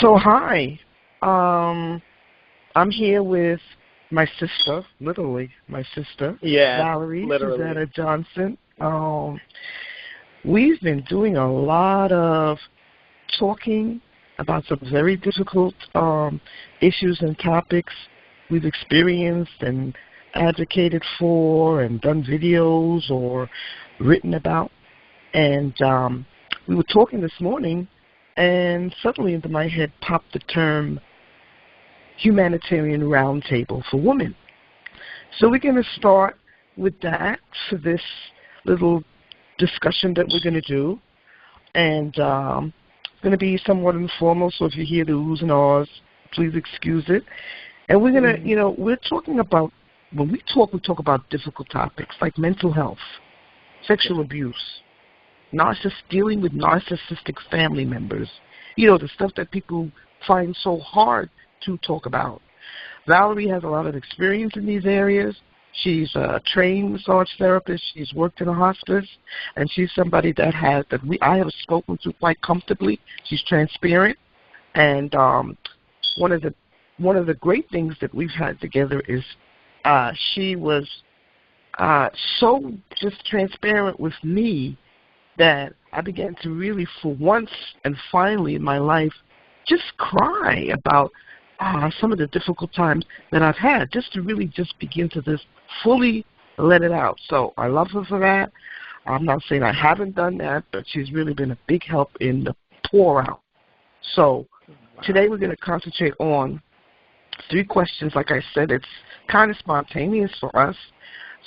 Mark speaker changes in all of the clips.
Speaker 1: So hi, I'm here with my sister, literally my sister,
Speaker 2: Yeah,
Speaker 1: Valerie
Speaker 2: literally.
Speaker 1: Susanna Johnson. We've been doing a lot of talking about some very difficult issues and topics we've experienced and advocated for and done videos or written about. And we were talking this morning, and suddenly into my head popped the term Humanitarian Roundtable for Women. So we're going to start with that for this little discussion that we're going to do. And it's going to be somewhat informal, so if you hear the oohs and ahs, please excuse it. And we're going to, we're talking about, when we talk about difficult topics like mental health, sexual abuse, dealing with narcissistic family members, the stuff that people find so hard to talk about. Valerie has a lot of experience in these areas. She's a trained massage therapist. She's worked in a hospice, and she's somebody that I have spoken to quite comfortably. She's transparent, and one of the great things that we've had together is she was so just transparent with me that I began to really, for once and finally in my life, just cry about some of the difficult times that I've had, just to really just begin to just fully let it out. So I love her for that. I'm not saying I haven't done that, but she's really been a big help in the pour out. So today we're going to concentrate on 3 questions. Like I said, it's kind of spontaneous for us.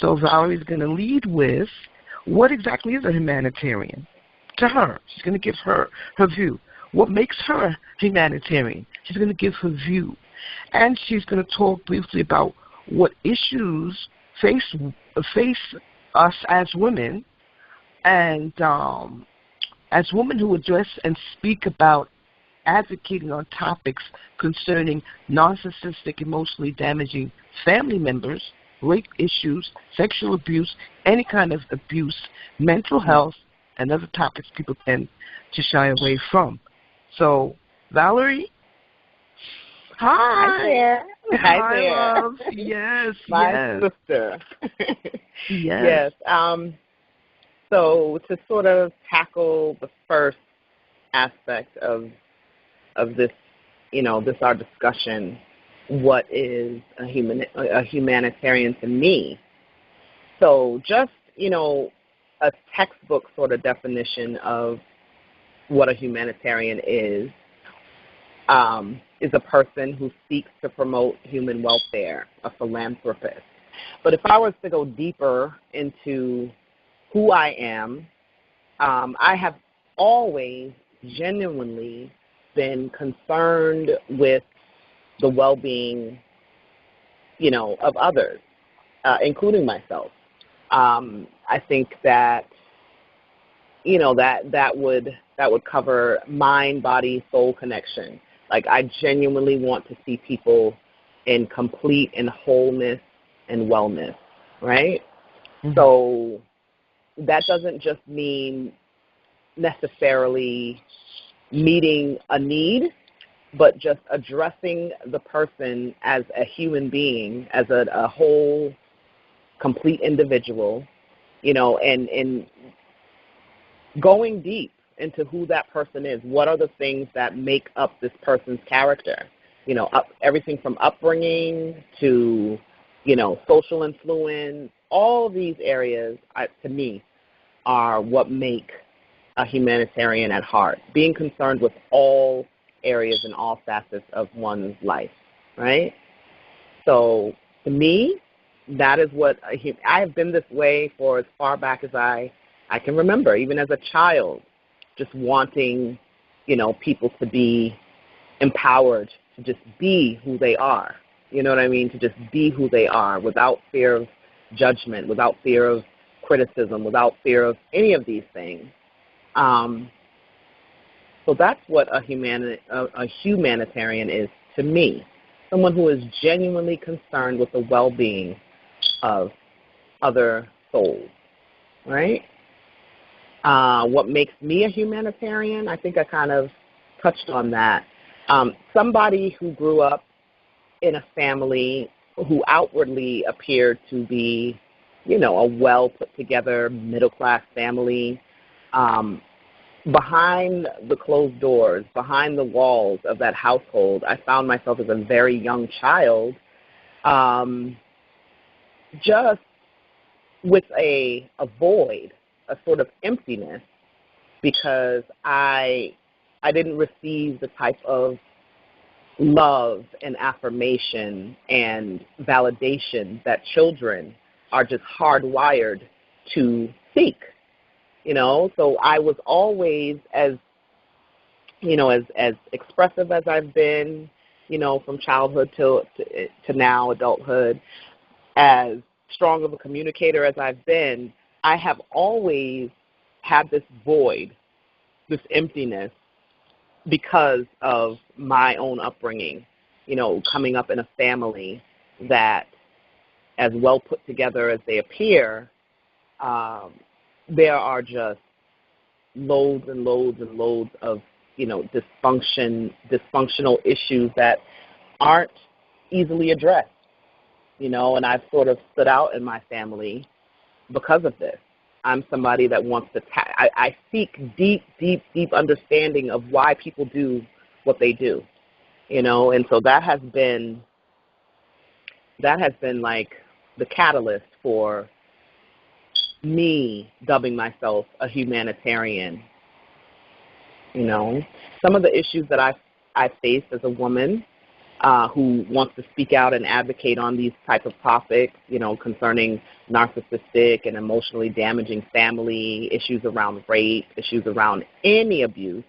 Speaker 1: So Valerie's going to lead with, what exactly is a humanitarian to her? She's going to give her view. What makes her humanitarian? She's going to give her view. And she's going to talk briefly about what issues face us as women, and as women who address and speak about advocating on topics concerning narcissistic, emotionally damaging family members, rape issues, sexual abuse, any kind of abuse, mental health, and other topics people tend to shy away from. So, Valerie, hi.
Speaker 2: Hi there. Hi there.
Speaker 1: Love. Yes,
Speaker 2: My sister.
Speaker 1: Yes.
Speaker 2: Yes. So to sort of tackle the first aspect of this, this our discussion, what is a humanitarian to me? So just, a textbook sort of definition of what a humanitarian is a person who seeks to promote human welfare, a philanthropist. But if I was to go deeper into who I am, I have always genuinely been concerned with the well-being, of others, including myself. I think that, that would cover mind, body, soul connection. Like, I genuinely want to see people in complete and wholeness and wellness, right? Mm-hmm. So that doesn't just mean necessarily meeting a need, but just addressing the person as a human being, as a whole, complete individual, and going deep into who that person is. What are the things that make up this person's character? Everything from upbringing to, social influence. All these areas, to me, are what make a humanitarian at heart, being concerned with all areas and all facets of one's life, right? So to me, that is what I have been this way for as far back as I can remember, even as a child, just wanting, people to be empowered to just be who they are. You know what I mean? To just be who they are without fear of judgment, without fear of criticism, without fear of any of these things. So that's what a humanitarian is to me, someone who is genuinely concerned with the well-being of other souls, right? What makes me a humanitarian, I think I kind of touched on that. Somebody who grew up in a family who outwardly appeared to be, a well put together middle class family, behind the closed doors, behind the walls of that household, I found myself as a very young child, just with a void, a sort of emptiness, because I didn't receive the type of love and affirmation and validation that children are just hardwired to seek. So I was always as expressive as I've been, from childhood to now adulthood, as strong of a communicator as I've been, I have always had this void, this emptiness, because of my own upbringing, coming up in a family that, as well put together as they appear, there are just loads and loads and loads of, dysfunctional issues that aren't easily addressed, and I've sort of stood out in my family because of this. I'm somebody that wants to, I seek deep, deep, deep understanding of why people do what they do, and so that has been like the catalyst for me dubbing myself a humanitarian. Some of the issues that I face as a woman who wants to speak out and advocate on these type of topics, concerning narcissistic and emotionally damaging family, issues around rape, issues around any abuse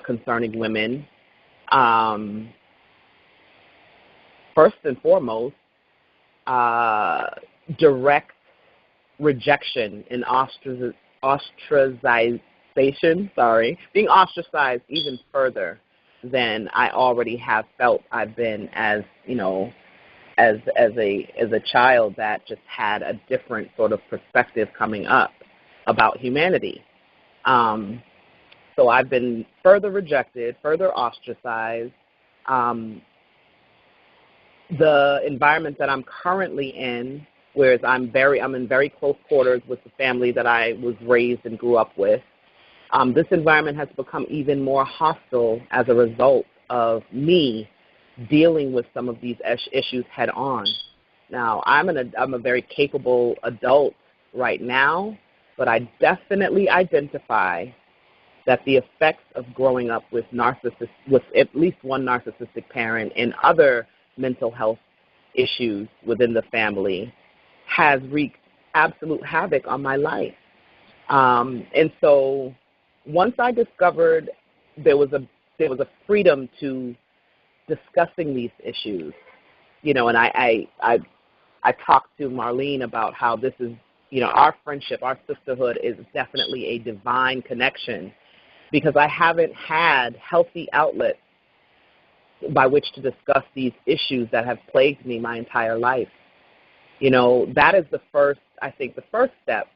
Speaker 2: concerning women. First and foremost, direct rejection and ostracization, being ostracized even further than I already have felt I've been as a child that just had a different sort of perspective coming up about humanity. So I've been further rejected, further ostracized. The environment that I'm currently in, whereas I'm in very close quarters with the family that I was raised and grew up with. This environment has become even more hostile as a result of me dealing with some of these issues head on. Now, I'm a very capable adult right now, but I definitely identify that the effects of growing up with at least one narcissistic parent and other mental health issues within the family has wreaked absolute havoc on my life. And so once I discovered there was a freedom to discussing these issues, and I talked to Marlene about how this is, our friendship, our sisterhood is definitely a divine connection, because I haven't had healthy outlets by which to discuss these issues that have plagued me my entire life. That is the first step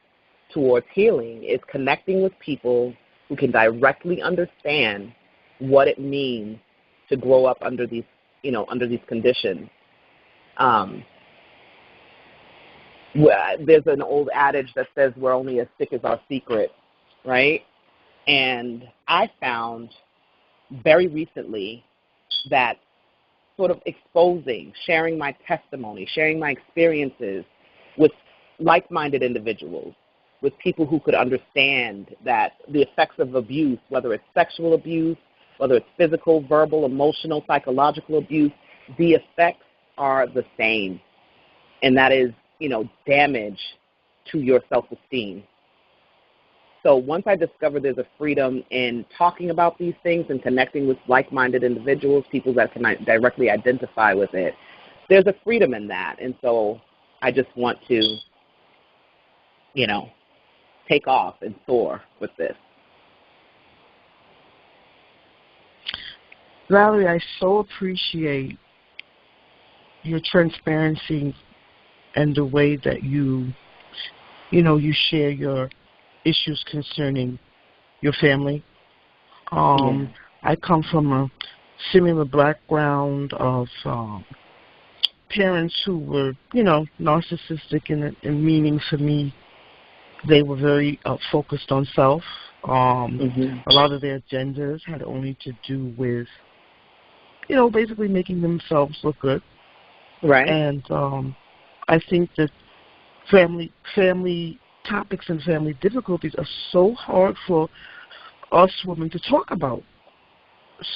Speaker 2: towards healing, is connecting with people who can directly understand what it means to grow up under these conditions. There's an old adage that says we're only as sick as our secret, right? And I found very recently that sort of exposing, sharing my testimony, sharing my experiences with like-minded individuals, with people who could understand that the effects of abuse, whether it's sexual abuse, whether it's physical, verbal, emotional, psychological abuse, the effects are the same. And that is, damage to your self-esteem. So once I discovered there's a freedom in talking about these things and connecting with like-minded individuals, people that can directly identify with it, there's a freedom in that. And so I just want to, take off and soar with this.
Speaker 1: Valerie, I so appreciate your transparency and the way that you share your issues concerning your family. I come from a similar background of parents who were, narcissistic in meaning for me. They were very focused on self. A lot of their agendas had only to do with, basically making themselves look good.
Speaker 2: Right.
Speaker 1: And I think that family topics and family difficulties are so hard for us women to talk about.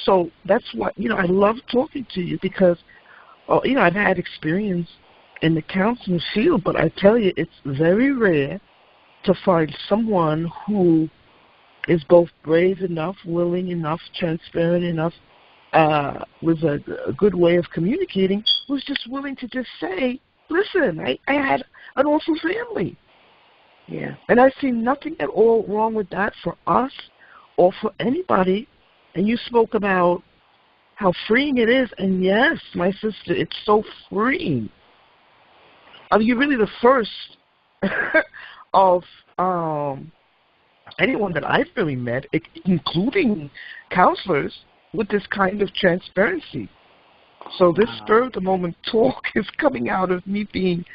Speaker 1: So that's why, I love talking to you because, I've had experience in the counseling field, but I tell you, it's very rare to find someone who is both brave enough, willing enough, transparent enough, with a good way of communicating, who's just willing to just say, listen, I had an awful family.
Speaker 2: Yeah.
Speaker 1: And I see nothing at all wrong with that for us or for anybody. And you spoke about how freeing it is. And yes, my sister, it's so freeing. I mean, you're really the first of anyone that I've really met, including counselors, with this kind of transparency. So this spur-of-the-moment talk is coming out of me being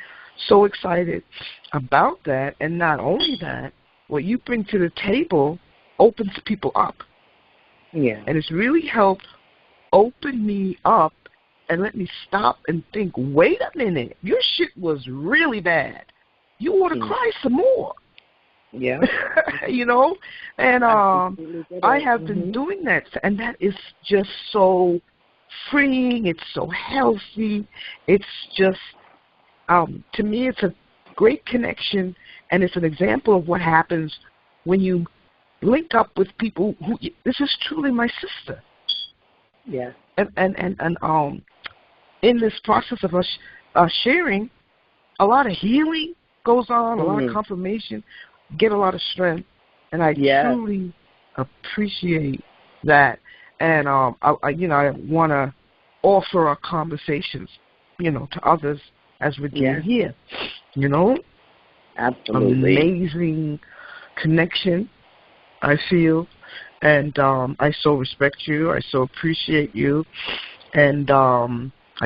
Speaker 1: so excited about that. And not only that, what you bring to the table opens people up.
Speaker 2: Yeah.
Speaker 1: And it's really helped open me up and let me stop and think, wait a minute, your shit was really bad. You want to cry some more.
Speaker 2: Yeah.
Speaker 1: And I have been doing that, and that is just so freeing. It's so healthy. It's just, to me, it's a great connection, and it's an example of what happens when you link up with people who, this is truly my sister.
Speaker 2: Yeah.
Speaker 1: And in this process of us sharing, a lot of healing goes on, a lot of confirmation, get a lot of strength, and I truly appreciate that. And I want to offer our conversations, to others as we're doing here.
Speaker 2: Absolutely.
Speaker 1: Amazing connection, I feel, and I so respect you. I so appreciate you, and I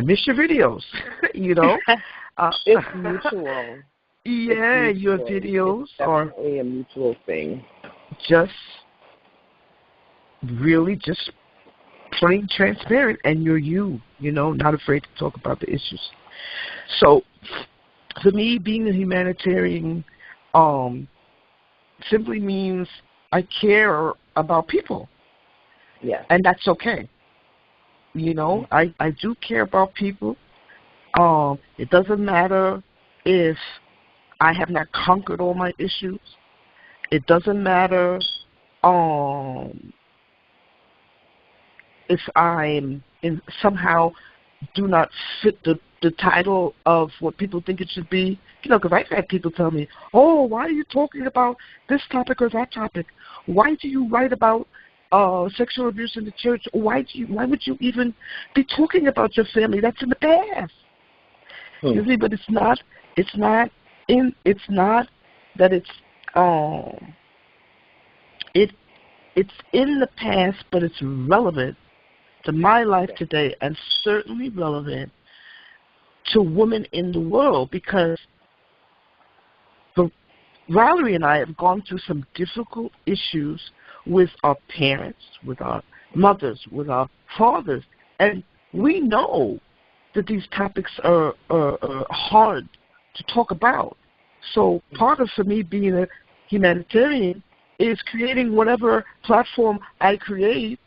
Speaker 1: miss your videos.
Speaker 2: It's mutual.
Speaker 1: Yeah,
Speaker 2: it's
Speaker 1: your
Speaker 2: mutual.
Speaker 1: videos
Speaker 2: it's definitely a mutual thing.
Speaker 1: Just really just plain transparent, and you're not afraid to talk about the issues. So, for me, being a humanitarian simply means I care about people.
Speaker 2: Yeah.
Speaker 1: And that's okay. I do care about people. It doesn't matter if I have not conquered all my issues. It doesn't matter if I'm somehow do not fit the title of what people think it should be. Because I've had people tell me, oh, why are you talking about this topic or that topic? Why do you write about sexual abuse in the church? Why would you even be talking about your family? That's in the past. You see, but it's not that it's in the past, but it's relevant to my life today, and certainly relevant to women in the world, because Valerie and I have gone through some difficult issues with our parents, with our mothers, with our fathers, and we know that these topics are hard to talk about. So part of, for me, being a humanitarian is creating whatever platform I create,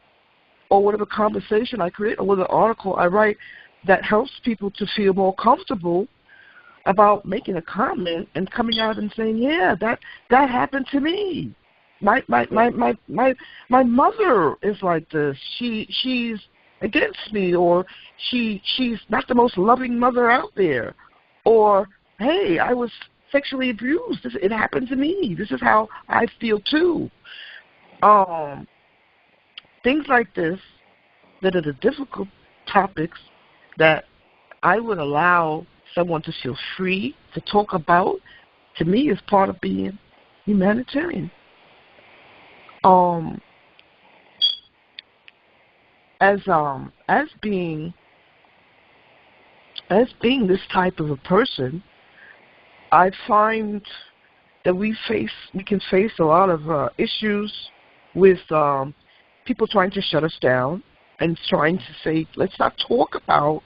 Speaker 1: or whatever conversation I create, or whatever article I write that helps people to feel more comfortable about making a comment and coming out and saying, yeah, that happened to me. My mother is like this. She's against me, or she's not the most loving mother out there, or hey, I was sexually abused. It happened to me. This is how I feel too. Things like this that are the difficult topics that I would allow someone to feel free to talk about, to me, is part of being humanitarian. as being this type of a person, I find that we can face a lot of issues with people trying to shut us down and trying to say, let's not talk about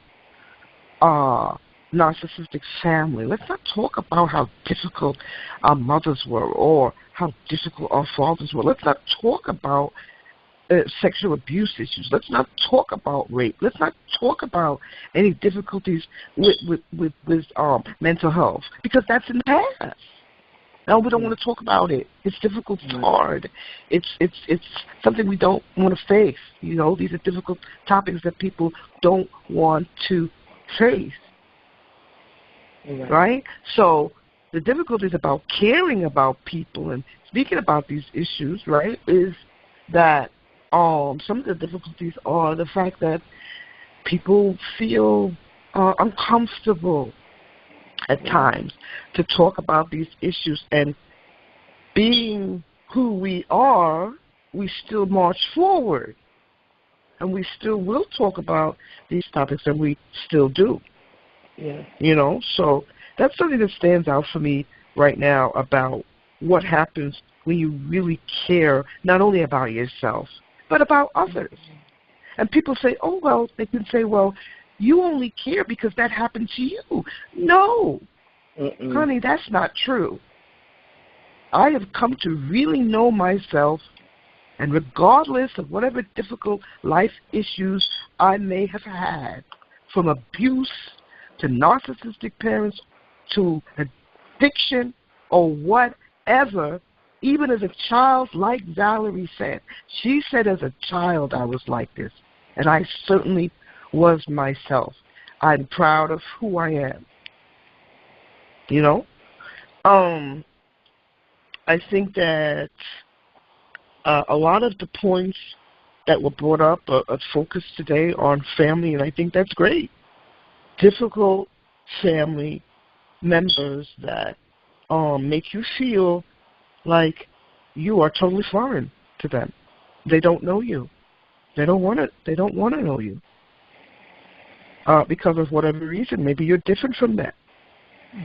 Speaker 1: narcissistic family. Let's not talk about how difficult our mothers were or how difficult our fathers were. Let's not talk about sexual abuse issues. Let's not talk about rape. Let's not talk about any difficulties with mental health, because that's in the past. No, we don't want to talk about it. It's difficult. It's hard. It's something we don't want to face. You know, these are difficult topics that people don't want to face. Right? So the difficulties about caring about people and speaking about these issues, right, is that some of the difficulties are the fact that people feel uncomfortable at times to talk about these issues, and being who we are, we still march forward, and we still will talk about these topics, and we still do. Yeah. You know, so that's something that stands out for me right now about what happens when you really care not only about yourself, but about others. And people say, oh, well, they can say, well, you only care because that happened to you. No, honey, that's not true. I have come to really know myself, and regardless of whatever difficult life issues I may have had, from abuse to narcissistic parents to addiction or whatever, even as a child, like Valerie said, she said as a child I was like this, and I certainly was myself. I'm proud of who I am. You know? I think that a lot of the points that were brought up are focused today on family, and I think that's great. Difficult family members that make you feel like you are totally foreign to them. They don't know you. They don't want to know you. Because of whatever reason. Maybe you're different from them.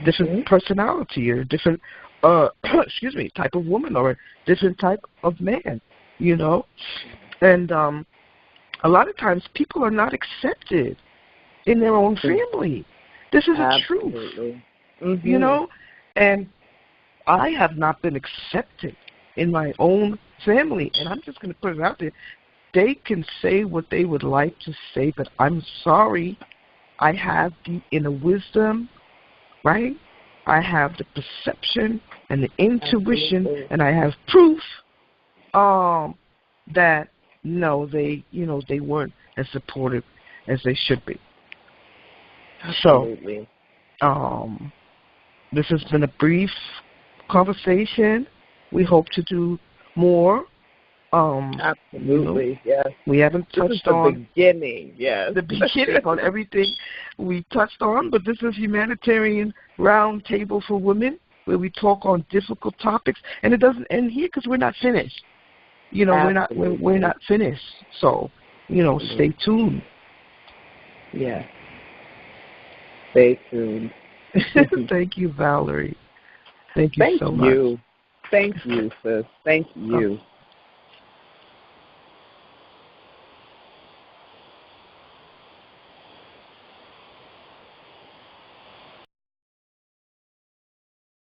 Speaker 1: Different personality, or different type of woman, or a different type of man, you know? And a lot of times people are not accepted in their own family. This is the truth. You know? And I have not been accepted in my own family, and I'm just going to put it out there. They can say what they would like to say, but I'm sorry. I have the inner wisdom, right? I have the perception and the intuition, and I have proof that no, they weren't as supportive as they should be.
Speaker 2: Absolutely.
Speaker 1: So, this has been a brief conversation. We hope to do more.
Speaker 2: Absolutely, yes.
Speaker 1: We haven't touched on
Speaker 2: the beginning, yes.
Speaker 1: The beginning on everything we touched on, but this is Humanitarian Roundtable for Women, where we talk on difficult topics, and it doesn't end here because we're not finished. You know, we're not finished. So, you know, stay tuned.
Speaker 2: Yeah. Stay tuned.
Speaker 1: Thank you, Valerie. Thank you so much.
Speaker 2: Thank you, sis. Thank you.